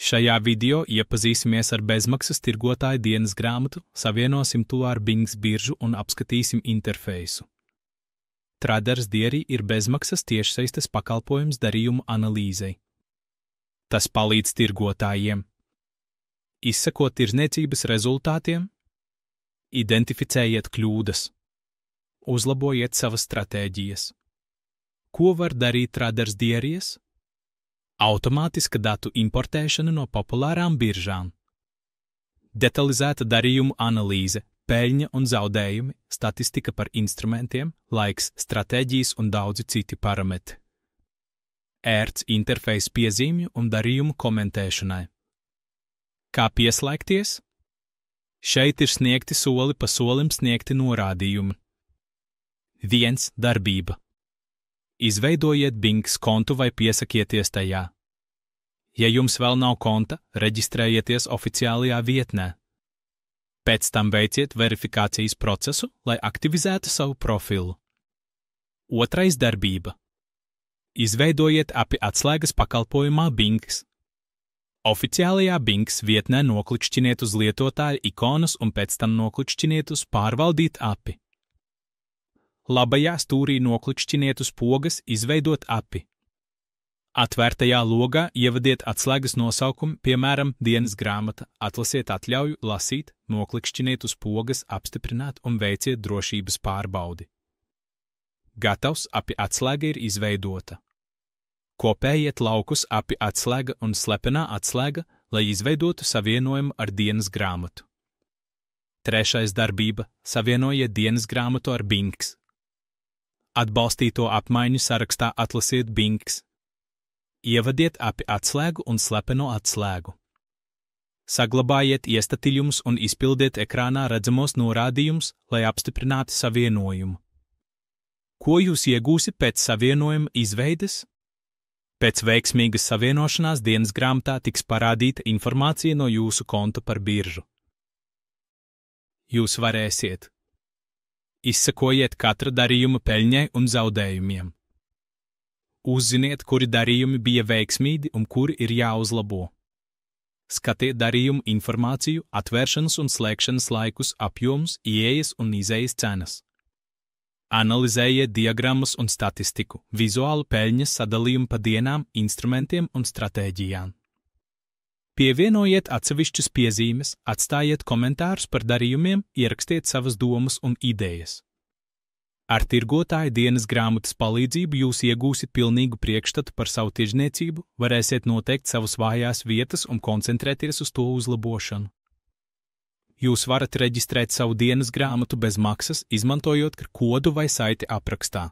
Šajā video iepazīsimies ar bezmaksas tirgotāju dienas grāmatu, savienosim to ar Bings biržu un apskatīsim interfeisu. Traders Diary ir bezmaksas tiešsaistes pakalpojums darījumu analīzei. Tas palīdz tirgotājiem izsekot tirdzniecības rezultātiem, identificējiet kļūdas, uzlabojiet savas stratēģijas. Ko var darīt Traders Diary? Automātiska datu importēšana no populārām biržām, detalizēta darījumu analīze, peļņa un zaudējumi, statistika par instrumentiem, laiks, stratēģijas un daudzi citi parametri. Ērts interfejs piezīmju un darījumu komentēšanai. Kā pieslēgties? Šeit ir sniegti soli pa solim sniegti norādījumi. 1. Darbība. Izveidojiet Bings kontu vai piesakieties tajā. Ja jums vēl nav konta, reģistrējieties oficiālajā vietnē. Pēc tam veiciet verifikācijas procesu, lai aktivizētu savu profilu. 2. Darbība. Izveidojiet API atslēgas pakalpojumā Bings. Oficiālajā Bings vietnē noklikšķiniet uz lietotāja ikonas un pēc tam noklikšķiniet uz Pārvaldīt API. Labajā stūrī noklikšķiniet uz pogas Izveidot API. Atvērtajā logā ievadiet atslēgas nosaukumu, piemēram, dienas grāmata, atlasiet atļauju lasīt, noklikšķiniet uz pogas Apstiprināt un veiciet drošības pārbaudi. Gatavs, API atslēga ir izveidota. Kopējiet laukus API atslēga un slepenā atslēga, lai izveidotu savienojumu ar dienas grāmatu. 3. Darbība. Savienojiet dienas grāmatu ar Bings. Atbalstīto apmaiņu sarakstā atlasiet Bings. Ievadiet API atslēgu un slepeno atslēgu. Saglabājiet iestatījumus un izpildiet ekrānā redzamos norādījumus, lai apstiprinātu savienojumu. Ko jūs iegūsiet pēc savienojuma izveides? Pēc veiksmīgas savienošanās dienas grāmatā tiks parādīta informācija no jūsu konta par biržu. Jūs varēsiet izsekojiet katra darījuma peļņai un zaudējumiem. Uzziniet, kuri darījumi bija veiksmīgi un kuri ir jāuzlabo. Skatiet darījumu informāciju, atvēršanas un slēgšanas laikus, apjomus, ieejas un izejas cenas. Analizējiet diagrammas un statistiku, vizuālu peļņas sadalījumu pa dienām, instrumentiem un stratēģijām. Pievienojiet atsevišķas piezīmes, atstājiet komentārus par darījumiem, ierakstiet savas domas un idejas. Ar tirgotāja dienas grāmatas palīdzību jūs iegūsiet pilnīgu priekšstatu par savu tirdzniecību, varēsiet noteikt savas vājās vietas un koncentrēties uz to uzlabošanu. Jūs varat reģistrēt savu dienas grāmatu bez maksas, izmantojot kodu vai saiti aprakstā.